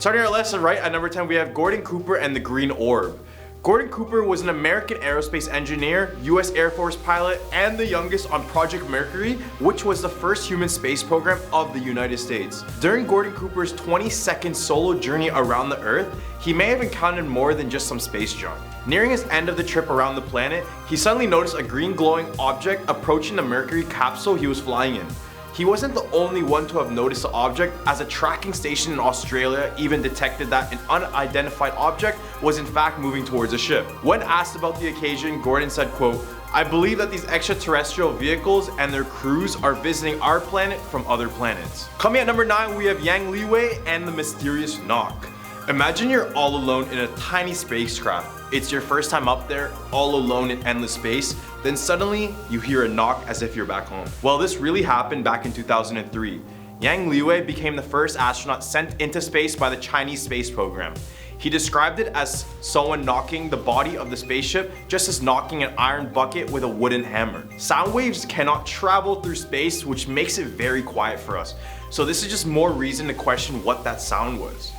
Starting our lesson right at number 10, we have Gordon Cooper and the Green Orb. Gordon Cooper was an American aerospace engineer, US Air Force pilot, and the youngest on Project Mercury, which was the first human space program of the United States. During Gordon Cooper's 20-second solo journey around the Earth, he may have encountered more than just some space junk. Nearing his end of the trip around the planet, he suddenly noticed a green glowing object approaching the Mercury capsule he was flying in. He wasn't the only one to have noticed the object, as a tracking station in Australia even detected that an unidentified object was in fact moving towards a ship. When asked about the occasion, Gordon said, quote, "I believe that these extraterrestrial vehicles and their crews are visiting our planet from other planets." Coming at number 9, we have Yang Liwei and the mysterious knock. Imagine you're all alone in a tiny spacecraft. It's your first time up there, all alone in endless space, then suddenly you hear a knock as if you're back home. Well, this really happened back in 2003. Yang Liwei became the first astronaut sent into space by the Chinese space program. He described it as someone knocking the body of the spaceship just as knocking an iron bucket with a wooden hammer. Sound waves cannot travel through space, which makes it very quiet for us. So this is just more reason to question what that sound was.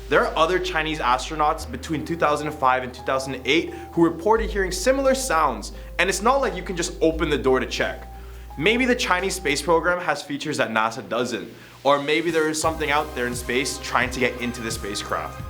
There are other Chinese astronauts between 2005 and 2008 who reported hearing similar sounds, and it's not like you can just open the door to check. Maybe the Chinese space program has features that NASA doesn't, or maybe there is something out there in space trying to get into the spacecraft.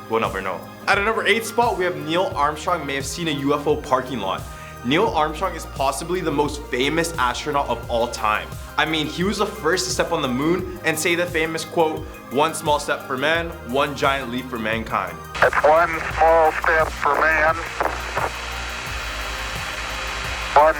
We'll never know. At a number 8 spot, we have Neil Armstrong may have seen a UFO parking lot. Neil Armstrong is possibly the most famous astronaut of all time. I mean, he was the first to step on the moon and say the famous quote, "One small step for man, one giant leap for mankind." It's one small step for man, one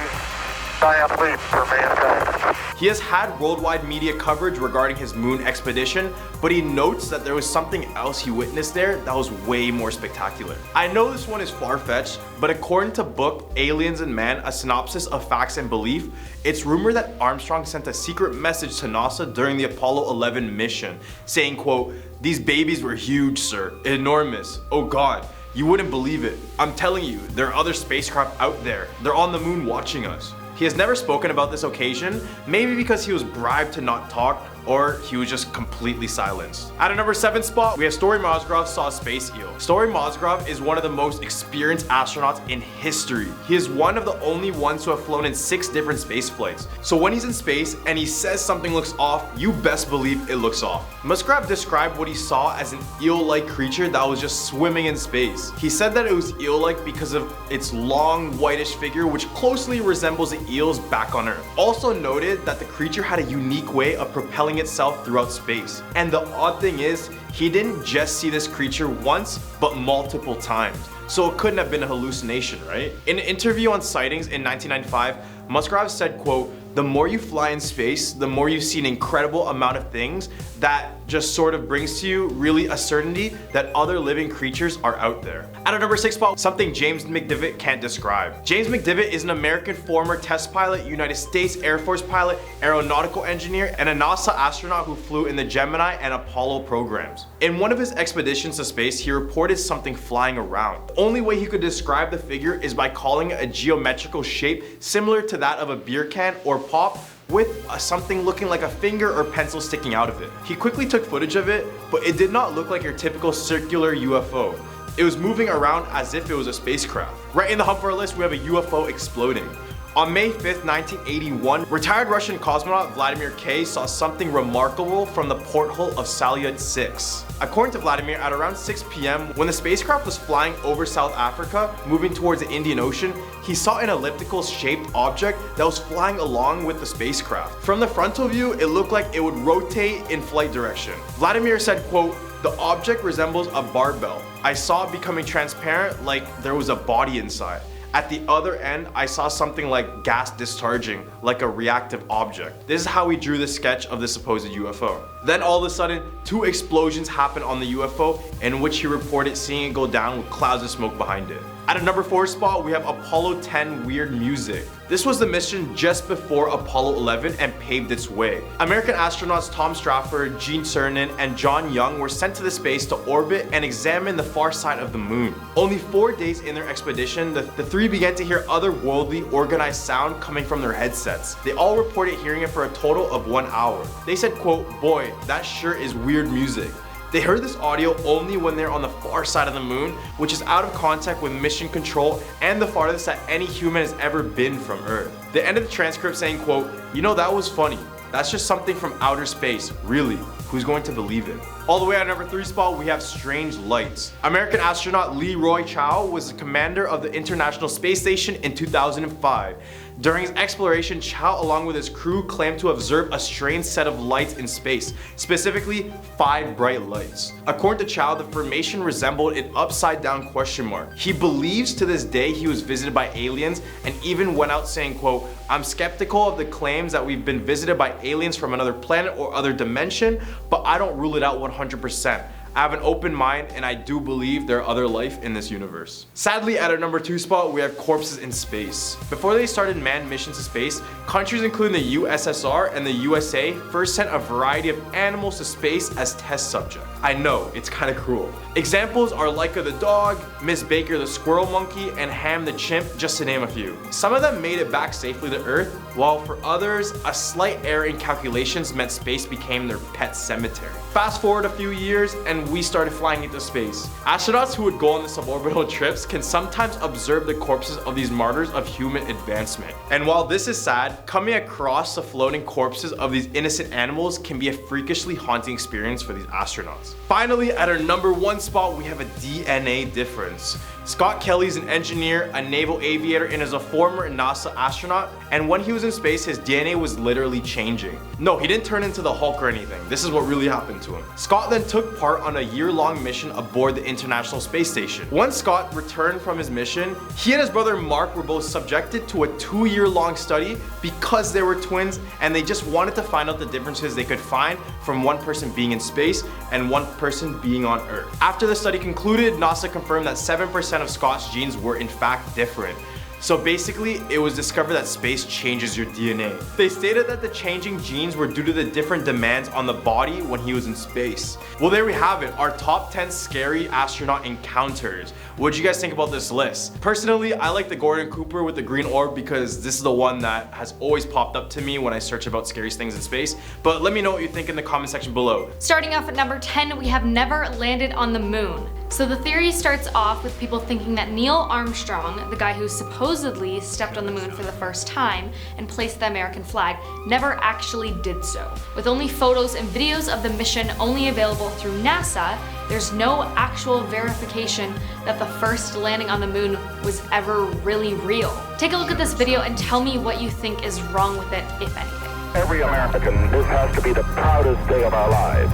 giant leap for mankind. He has had worldwide media coverage regarding his moon expedition, but he notes that there was something else he witnessed there that was way more spectacular. I know this one is far-fetched, but according to book Aliens and Man, A Synopsis of Facts and Belief, it's rumored that Armstrong sent a secret message to NASA during the Apollo 11 mission, saying, quote, "These babies were huge, sir, enormous. Oh God, you wouldn't believe it. I'm telling you, there are other spacecraft out there. They're on the moon watching us." He has never spoken about this occasion, maybe because he was bribed to not talk, or he was just completely silenced. At a number 7 spot, we have Story Mosgrove saw a space eel. Story Mosgrove is one of the most experienced astronauts in history. He is one of the only ones to have flown in 6 different space flights. So when he's in space and he says something looks off, you best believe it looks off. Musgrave described what he saw as an eel-like creature that was just swimming in space. He said that it was eel-like because of its long whitish figure, which closely resembles the eel's back on Earth. Also noted that the creature had a unique way of propelling itself throughout space. And the odd thing is, he didn't just see this creature once, but multiple times. So it couldn't have been a hallucination, right? In an interview on Sightings in 1995, Musgrave said, quote, "The more you fly in space, the more you see an incredible amount of things that just sort of brings to you really a certainty that other living creatures are out there." At a number 6 spot, something James McDivitt can't describe. James McDivitt is an American former test pilot, United States Air Force pilot, aeronautical engineer, and a NASA astronaut who flew in the Gemini and Apollo programs. In one of his expeditions to space, he reported something flying around. The only way he could describe the figure is by calling it a geometrical shape similar to that of a beer can or pop, with something looking like a finger or pencil sticking out of it. He quickly took footage of it, but it did not look like your typical circular UFO. It was moving around as if it was a spacecraft. Right in the hump for our list, we have a UFO exploding. On May 5th, 1981, retired Russian cosmonaut Vladimir K saw something remarkable from the porthole of Salyut 6. According to Vladimir, at around 6 p.m, when the spacecraft was flying over South Africa, moving towards the Indian Ocean, he saw an elliptical shaped object that was flying along with the spacecraft. From the frontal view, it looked like it would rotate in flight direction. Vladimir said, quote, "The object resembles a barbell. I saw it becoming transparent like there was a body inside. At the other end, I saw something like gas discharging, like a reactive object." This is how he drew the sketch of the supposed UFO. Then all of a sudden, 2 explosions happened on the UFO, in which he reported seeing it go down with clouds of smoke behind it. At a number 4 spot, we have Apollo 10 weird music. This was the mission just before Apollo 11 and paved its way. American astronauts Tom Stafford, Gene Cernan, and John Young were sent to the space to orbit and examine the far side of the moon. Only 4 days in their expedition, the three began to hear otherworldly organized sound coming from their headsets. They all reported hearing it for a total of 1 hour. They said, quote, "Boy, that sure is weird music. They heard this audio only when they're on the far side of the moon, which is out of contact with mission control and the farthest that any human has ever been from Earth. They ended the transcript saying, quote, "You know, that was funny. That's just something from outer space, really. Who's going to believe it?" All the way at number 3 spot, we have strange lights. American astronaut Leroy Chiao was the commander of the International Space Station in 2005. During his exploration, Chiao along with his crew claimed to observe a strange set of lights in space, specifically 5 bright lights. According to Chiao, the formation resembled an upside down question mark. He believes to this day he was visited by aliens and even went out saying, quote, "I'm skeptical of the claims that we've been visited by aliens from another planet or other dimension, but I don't rule it out 100%. I have an open mind and I do believe there are other life in this universe." Sadly, at our number 2 spot, we have corpses in space. Before they started manned missions to space, countries including the USSR and the USA first sent a variety of animals to space as test subjects. I know, it's kind of cruel. Examples are Laika the dog, Miss Baker the squirrel monkey, and Ham the chimp, just to name a few. Some of them made it back safely to Earth, while for others, a slight error in calculations meant space became their pet cemetery. Fast forward a few years and we started flying into space. Astronauts who would go on the suborbital trips can sometimes observe the corpses of these martyrs of human advancement. And while this is sad, coming across the floating corpses of these innocent animals can be a freakishly haunting experience for these astronauts. Finally, at our number 1 spot, we have a DNA difference. Scott Kelly's an engineer, a naval aviator, and is a former NASA astronaut, and when he was in space, his DNA was literally changing. No, he didn't turn into the Hulk or anything. This is what really happened to him. Scott then took part on a year-long mission aboard the International Space Station. Once Scott returned from his mission, he and his brother Mark were both subjected to a 2-year-long study because they were twins, and they just wanted to find out the differences they could find from one person being in space and one person being on Earth. After the study concluded, NASA confirmed that 7% of Scott's genes were in fact different. So basically, it was discovered that space changes your DNA. They stated that the changing genes were due to the different demands on the body when he was in space. Well, there we have it, our top 10 scary astronaut encounters. What do you guys think about this list? Personally, I like the Gordon Cooper with the green orb because this is the one that has always popped up to me when I search about scariest things in space. But let me know what you think in the comment section below. Starting off at number 10, we have never landed on the moon. So the theory starts off with people thinking that Neil Armstrong, the guy who supposedly stepped on the moon for the first time and placed the American flag, never actually did so. With only photos and videos of the mission only available through NASA, there's no actual verification that the first landing on the moon was ever really real. Take a look at this video and tell me what you think is wrong with it, if anything. Every American, this has to be the proudest day of our lives.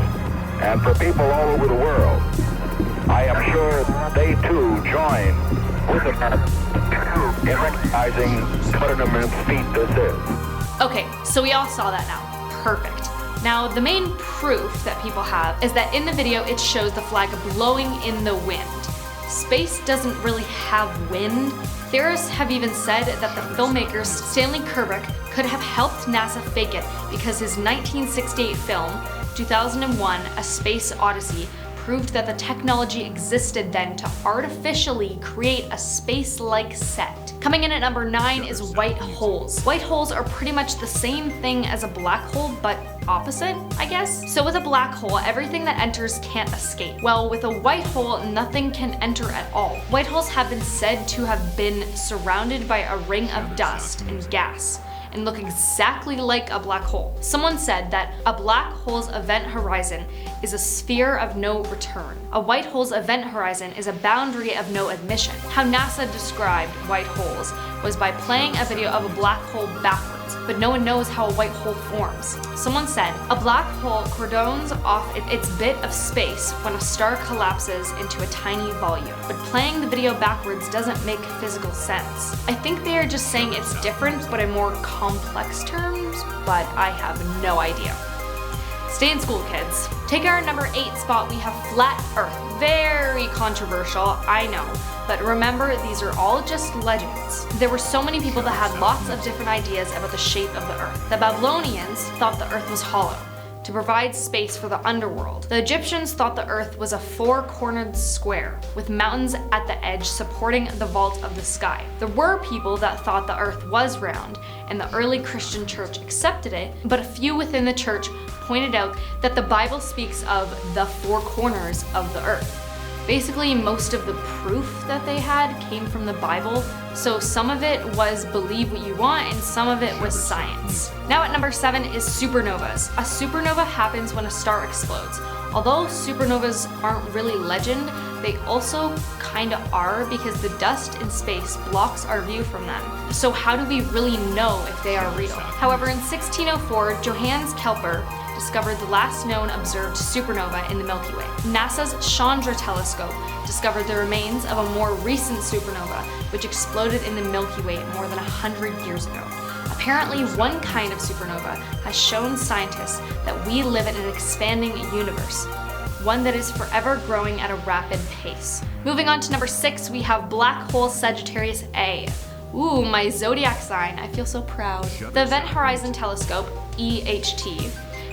And for people all over the world, I am sure they too join with us in recognizing what an immense feat this is. Okay, so we all saw that now. Perfect. Now, the main proof that people have is that in the video it shows the flag blowing in the wind. Space doesn't really have wind. Theorists have even said that the filmmaker Stanley Kubrick could have helped NASA fake it because his 1968 film, 2001: A Space Odyssey, proved that the technology existed then to artificially create a space-like set. Coming in at number 9 is white holes. White holes are pretty much the same thing as a black hole, but opposite, I guess? So with a black hole, everything that enters can't escape. Well, with a white hole, nothing can enter at all. White holes have been said to have been surrounded by a ring of dust and gas, and look exactly like a black hole. Someone said that a black hole's event horizon is a sphere of no return. A white hole's event horizon is a boundary of no admission. How NASA described white holes was by playing a video of a black hole backwards, but no one knows how a white hole forms. Someone said, a black hole cordons off its bit of space when a star collapses into a tiny volume. But playing the video backwards doesn't make physical sense. I think they are just saying it's different, but in more complex terms, but I have no idea. Stay in school, kids. Take our number 8 spot, we have flat earth. Very controversial, I know. But remember, these are all just legends. There were so many people that had lots of different ideas about the shape of the earth. The Babylonians thought the earth was hollow, to provide space for the underworld. The Egyptians thought the earth was a 4-cornered square, with mountains at the edge supporting the vault of the sky. There were people that thought the earth was round, and the early Christian church accepted it, but a few within the church pointed out that the Bible speaks of the four corners of the earth. Basically, most of the proof that they had came from the Bible, so some of it was believe what you want and some of it was science. Now at number 7 is supernovas. A supernova happens when a star explodes. Although supernovas aren't really legend, they also kinda are because the dust in space blocks our view from them. So how do we really know if they are real? However, in 1604, Johannes Kepler discovered the last known observed supernova in the Milky Way. NASA's Chandra telescope discovered the remains of a more recent supernova, which exploded in the Milky Way more than 100 years ago. Apparently, one kind of supernova has shown scientists that we live in an expanding universe, one that is forever growing at a rapid pace. Moving on to number 6, we have black hole Sagittarius A. Ooh, my zodiac sign, I feel so proud. The Event Horizon Telescope, EHT,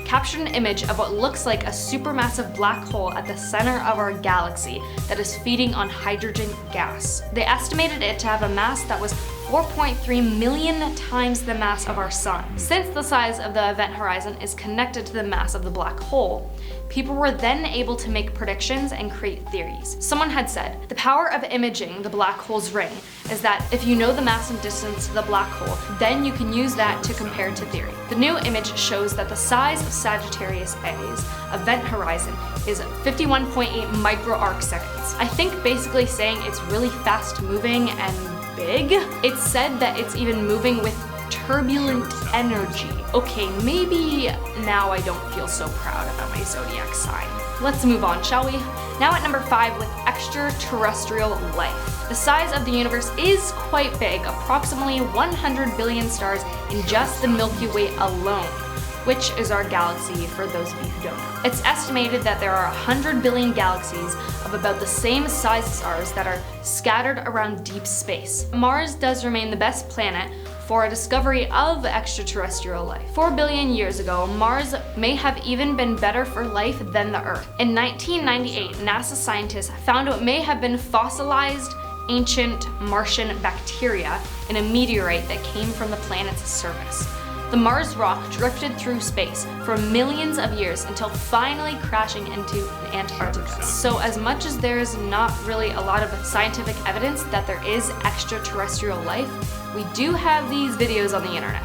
captured an image of what looks like a supermassive black hole at the center of our galaxy that is feeding on hydrogen gas. They estimated it to have a mass that was 4.3 million times the mass of our sun. Since the size of the event horizon is connected to the mass of the black hole, people were then able to make predictions and create theories. Someone had said, the power of imaging the black hole's ring is that if you know the mass and distance of the black hole, then you can use that to compare to theory. The new image shows that the size of Sagittarius A's event horizon is 51.8 micro arc seconds. I think basically saying it's really fast moving and big. It's said that it's even moving with turbulent energy. Okay, maybe now I don't feel so proud about my zodiac sign. Let's move on, shall we? Now at number 5 with extraterrestrial life. The size of the universe is quite big, approximately 100 billion stars in just the Milky Way alone, which is our galaxy for those of you who don't know. It's estimated that there are 100 billion galaxies of about the same size as ours that are scattered around deep space. Mars does remain the best planet for a discovery of extraterrestrial life. 4 billion years ago, Mars may have even been better for life than the Earth. In 1998, NASA scientists found what may have been fossilized ancient Martian bacteria in a meteorite that came from the planet's surface. The Mars rock drifted through space for millions of years until finally crashing into Antarctica. So as much as there's not really a lot of scientific evidence that there is extraterrestrial life, we do have these videos on the internet.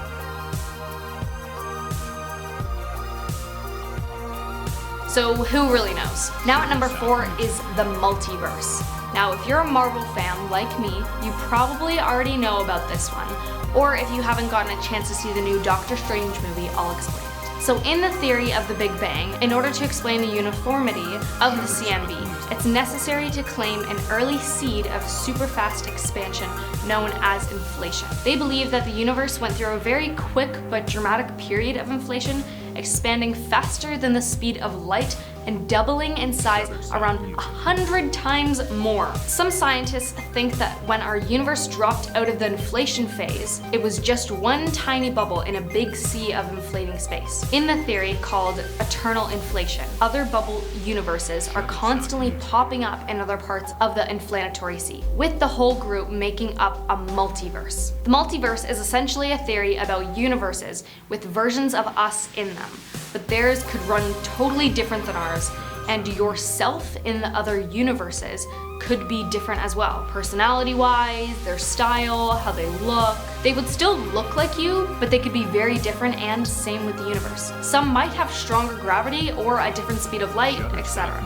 So who really knows? Now at number 4 is the multiverse. Now if you're a Marvel fan like me, you probably already know about this one. Or if you haven't gotten a chance to see the new Doctor Strange movie, I'll explain it. So in the theory of the Big Bang, in order to explain the uniformity of the CMB, it's necessary to claim an early seed of super fast expansion known as inflation. They believe that the universe went through a very quick but dramatic period of inflation, expanding faster than the speed of light and doubling in size around 100 times more. Some scientists think that when our universe dropped out of the inflation phase, it was just one tiny bubble in a big sea of inflating space. In the theory called eternal inflation, other bubble universes are constantly popping up in other parts of the inflationary sea, with the whole group making up a multiverse. The multiverse is essentially a theory about universes with versions of us in them, but theirs could run totally different than ours, and yourself in the other universes could be different as well. Personality-wise, their style, how they look. They would still look like you, but they could be very different, and same with the universe. Some might have stronger gravity or a different speed of light, etc.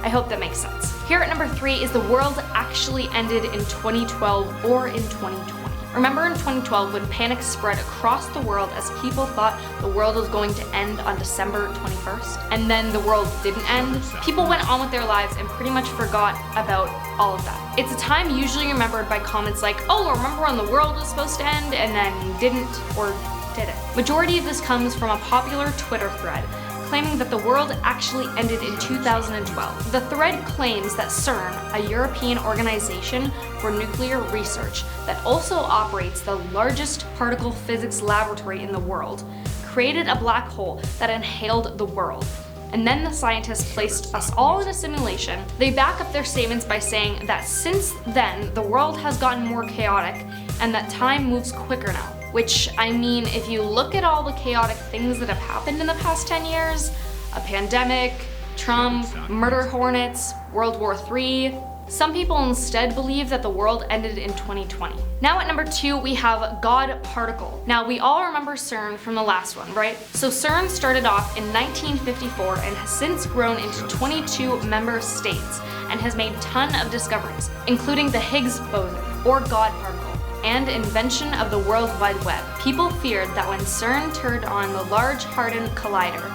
I hope that makes sense. Here at number 3 is the world actually ended in 2012 or in 2020. Remember in 2012 when panic spread across the world as people thought the world was going to end on December 21st? And then the world didn't end? People went on with their lives and pretty much forgot about all of that. It's a time usually remembered by comments like, oh, remember when the world was supposed to end and then didn't or did it? Majority of this comes from a popular Twitter thread claiming that the world actually ended in 2012. The thread claims that CERN, a European organization for nuclear research that also operates the largest particle physics laboratory in the world, created a black hole that inhaled the world. And then the scientists placed us all in a simulation. They back up their statements by saying that since then, the world has gotten more chaotic and that time moves quicker now. which, I mean, if you look at all the chaotic things that have happened in the past 10 years, a pandemic, Trump, murder hornets, World War III, some people instead believe that the world ended in 2020. Now at number 2, we have God Particle. Now we all remember CERN from the last one, right? So CERN started off in 1954 and has since grown into 22 member states and has made a ton of discoveries, including the Higgs boson, or God Particle, and invention of the World Wide Web. People feared that when CERN turned on the Large Hadron Collider,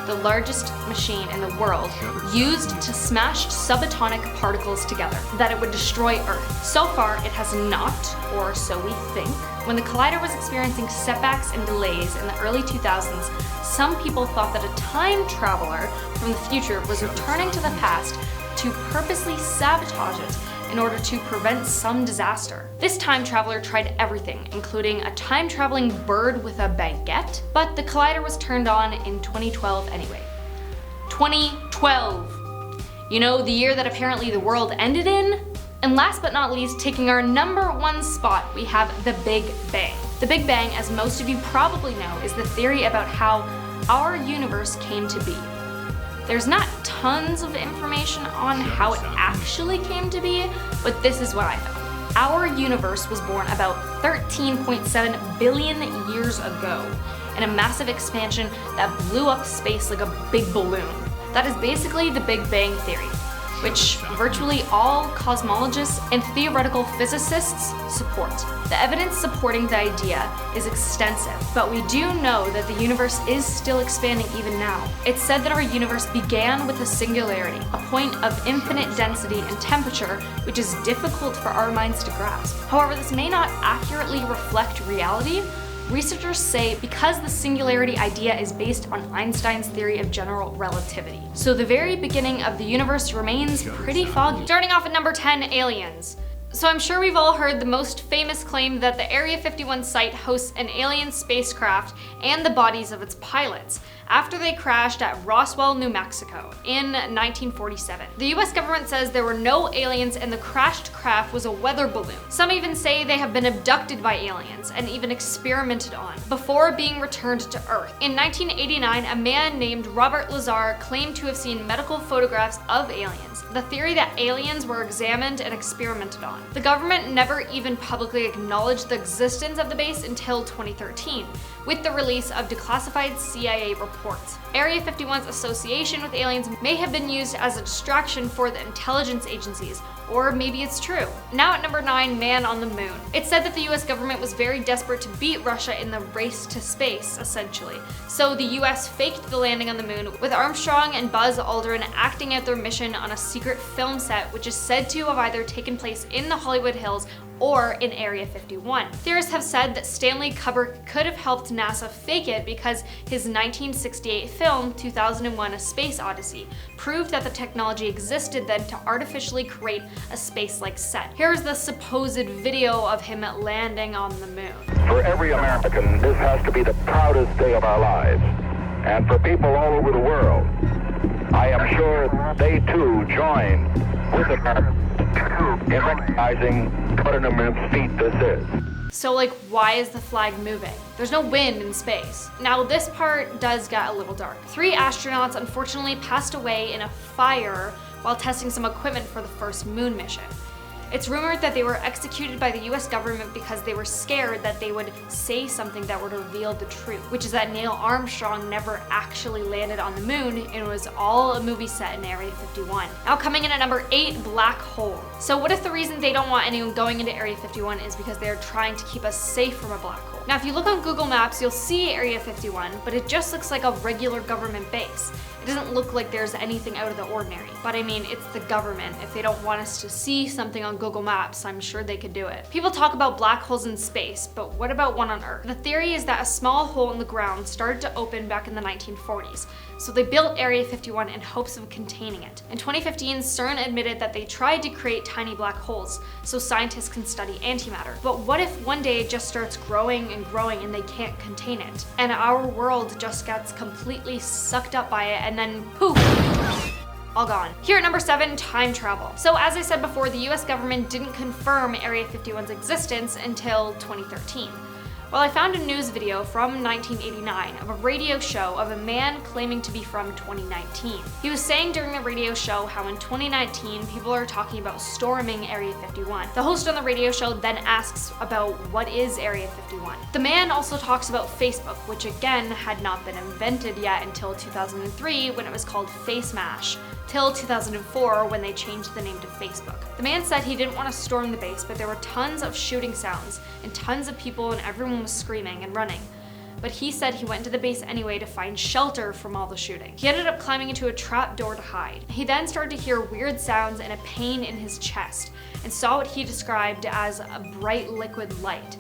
the largest machine in the world, used to smash subatomic particles together, that it would destroy Earth. So far, it has not, or so we think. When the collider was experiencing setbacks and delays in the early 2000s, some people thought that a time traveler from the future was returning to the past to purposely sabotage it in order to prevent some disaster. This time traveler tried everything, including a time-traveling bird with a baguette, but the collider was turned on in 2012 anyway. 2012! You know, the year that apparently the world ended in? And last but not least, taking our number 1 spot, we have the Big Bang. The Big Bang, as most of you probably know, is the theory about how our universe came to be. There's not tons of information on how it actually came to be, but this is what I found. Our universe was born about 13.7 billion years ago in a massive expansion that blew up space like a big balloon. That is basically the Big Bang Theory, which virtually all cosmologists and theoretical physicists support. The evidence supporting the idea is extensive, but we do know that the universe is still expanding even now. It's said that our universe began with a singularity, a point of infinite density and temperature, which is difficult for our minds to grasp. However, this may not accurately reflect reality. Researchers say because the singularity idea is based on Einstein's theory of general relativity. So the very beginning of the universe remains pretty foggy. Starting off at number 10, aliens. So I'm sure we've all heard the most famous claim that the Area 51 site hosts an alien spacecraft and the bodies of its pilots after they crashed at Roswell, New Mexico in 1947. The US government says there were no aliens and the crashed craft was a weather balloon. Some even say they have been abducted by aliens and even experimented on before being returned to Earth. In 1989, a man named Robert Lazar claimed to have seen medical photographs of aliens, the theory that aliens were examined and experimented on. The government never even publicly acknowledged the existence of the base until 2013, with the release of declassified CIA reports. Area 51's association with aliens may have been used as a distraction for the intelligence agencies, or maybe it's true. Now at number 9, man on the moon. It's said that the US government was very desperate to beat Russia in the race to space, essentially. So the US faked the landing on the moon, with Armstrong and Buzz Aldrin acting out their mission on a secret film set, which is said to have either taken place in the Hollywood Hills or in Area 51. Theorists have said that Stanley Kubrick could have helped NASA fake it because his 1968 film, 2001: A Space Odyssey, proved that the technology existed then to artificially create a space-like set. Here's the supposed video of him landing on the moon. For every American, this has to be the proudest day of our lives. And for people all over the world, I am sure they too join with America in recognizing what an immense feat this is. So like, why is the flag moving? There's no wind in space. Now this part does get a little dark. 3 astronauts unfortunately passed away in a fire while testing some equipment for the first moon mission. It's rumored that they were executed by the US government because they were scared that they would say something that would reveal the truth, which is that Neil Armstrong never actually landed on the moon and it was all a movie set in Area 51. Now coming in at number 8, black hole. So what if the reason they don't want anyone going into Area 51 is because they're trying to keep us safe from a black hole? Now if you look on Google Maps, you'll see Area 51, but it just looks like a regular government base. It doesn't look like there's anything out of the ordinary. But I mean, it's the government. If they don't want us to see something on Google Maps, I'm sure they could do it. People talk about black holes in space, but what about one on Earth? The theory is that a small hole in the ground started to open back in the 1940s. So they built Area 51 in hopes of containing it. In 2015, CERN admitted that they tried to create tiny black holes so scientists can study antimatter. But what if one day it just starts growing and growing and they can't contain it? And our world just gets completely sucked up by it and then poof, all gone. Here at number 7, time travel. So as I said before, the US government didn't confirm Area 51's existence until 2013. Well, I found a news video from 1989 of a radio show of a man claiming to be from 2019. He was saying during the radio show how in 2019 people are talking about storming Area 51. The host on the radio show then asks about what is Area 51. The man also talks about Facebook, which again had not been invented yet until 2003 when it was called FaceMash, till 2004 when they changed the name to Facebook. The man said he didn't want to storm the base, but there were tons of shooting sounds and tons of people and everyone was screaming and running. But he said he went to the base anyway to find shelter from all the shooting. He ended up climbing into a trap door to hide. He then started to hear weird sounds and a pain in his chest and saw what he described as a bright liquid light.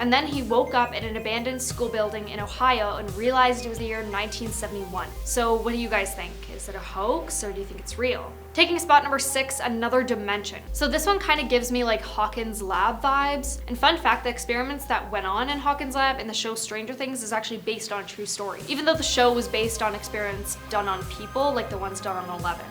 And then he woke up in an abandoned school building in Ohio and realized it was the year 1971. So what do you guys think? Is it a hoax or do you think it's real? Taking spot number 6, another dimension. So this one kind of gives me like Hawkins lab vibes. And fun fact, the experiments that went on in Hawkins lab in the show Stranger Things is actually based on a true story. Even though the show was based on experiments done on people, like the ones done on 11.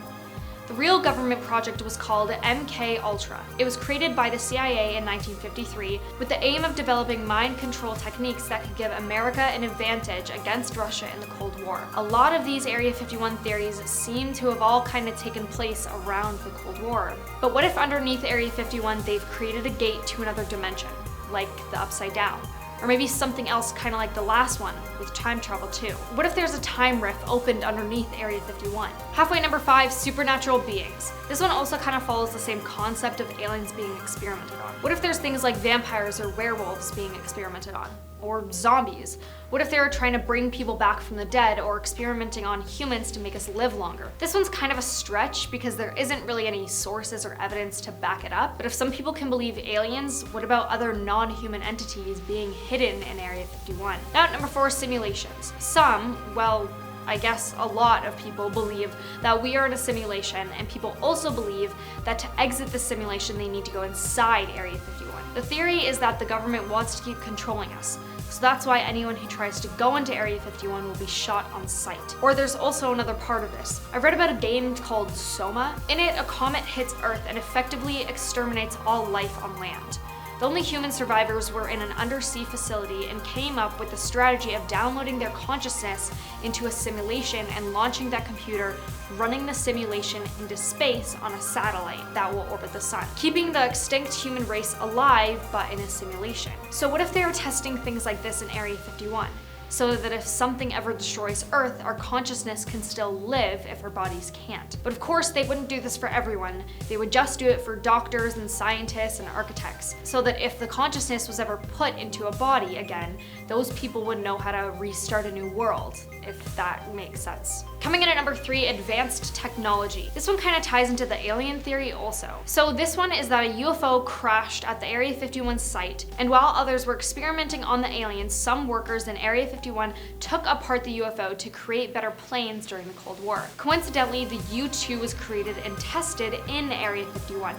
The real government project was called MKUltra. It was created by the CIA in 1953 with the aim of developing mind control techniques that could give America an advantage against Russia in the Cold War. A lot of these Area 51 theories seem to have all kind of taken place around the Cold War. But what if underneath Area 51 they've created a gate to another dimension, like the Upside Down? Or maybe something else kind of like the last one, with time travel too. What if there's a time rift opened underneath Area 51? Halfway number 5, supernatural beings. This one also kind of follows the same concept of aliens being experimented on. What if there's things like vampires or werewolves being experimented on? Or zombies? What if they were trying to bring people back from the dead or experimenting on humans to make us live longer? This one's kind of a stretch because there isn't really any sources or evidence to back it up, but if some people can believe aliens, what about other non-human entities being hidden in Area 51? Now at number 4, simulations. Some, well, I guess a lot of people believe that we are in a simulation, and people also believe that to exit the simulation they need to go inside Area 51. The theory is that the government wants to keep controlling us, so that's why anyone who tries to go into Area 51 will be shot on sight. Or there's also another part of this. I've read about a game called Soma. In it, a comet hits Earth and effectively exterminates all life on land. The only human survivors were in an undersea facility and came up with the strategy of downloading their consciousness into a simulation and launching that computer, running the simulation into space on a satellite that will orbit the sun, keeping the extinct human race alive but in a simulation. So what if they were testing things like this in Area 51? So that if something ever destroys Earth, our consciousness can still live if our bodies can't. But of course, they wouldn't do this for everyone. They would just do it for doctors and scientists and architects, so that if the consciousness was ever put into a body again, those people would know how to restart a new world, if that makes sense. Coming in at number 3, advanced technology. This one kind of ties into the alien theory also. So this one is that a UFO crashed at the Area 51 site, and while others were experimenting on the aliens, some workers in Area 51 took apart the UFO to create better planes during the Cold War. Coincidentally, the U-2 was created and tested in Area 51.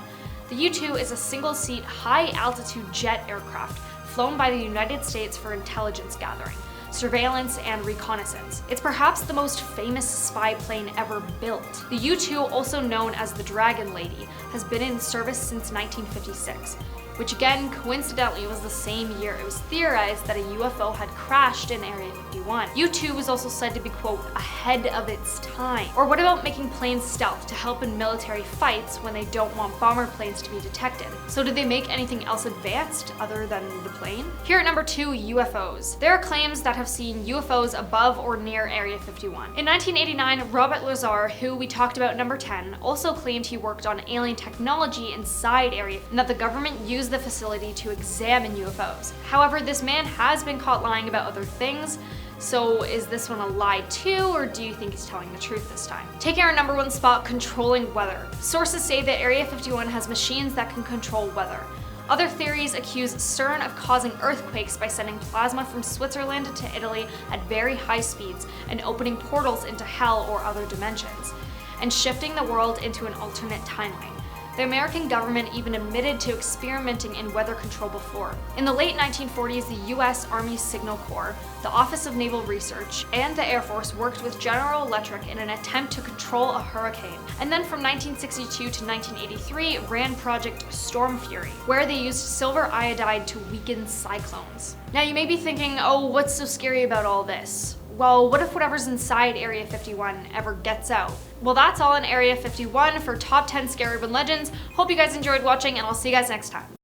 The U-2 is a single-seat, high-altitude jet aircraft flown by the United States for intelligence gathering, surveillance, and reconnaissance. It's perhaps the most famous spy plane ever built. The U-2, also known as the Dragon Lady, has been in service since 1956, which again, coincidentally, was the same year it was theorized that a UFO had crashed in Area 51. U-2 was also said to be, quote, ahead of its time. Or what about making planes stealth to help in military fights when they don't want bomber planes to be detected? So did they make anything else advanced other than the plane? Here at number 2, UFOs. There are claims that have seen UFOs above or near Area 51. In 1989, Robert Lazar, who we talked about at number 10, also claimed he worked on alien technology inside Area and that the government used the facility to examine UFOs. However, this man has been caught lying about other things, so is this one a lie too, or do you think he's telling the truth this time? Taking our number 1 spot, controlling weather. Sources say that Area 51 has machines that can control weather. Other theories accuse CERN of causing earthquakes by sending plasma from Switzerland to Italy at very high speeds and opening portals into hell or other dimensions, and shifting the world into an alternate timeline. The American government even admitted to experimenting in weather control before. In the late 1940s, the US Army Signal Corps, the Office of Naval Research, and the Air Force worked with General Electric in an attempt to control a hurricane. And then from 1962 to 1983 ran Project Storm Fury, where they used silver iodide to weaken cyclones. Now you may be thinking, oh, what's so scary about all this? Well, what if whatever's inside Area 51 ever gets out? Well, that's all in Area 51 for Top 10 Scary Urban Legends. Hope you guys enjoyed watching, and I'll see you guys next time.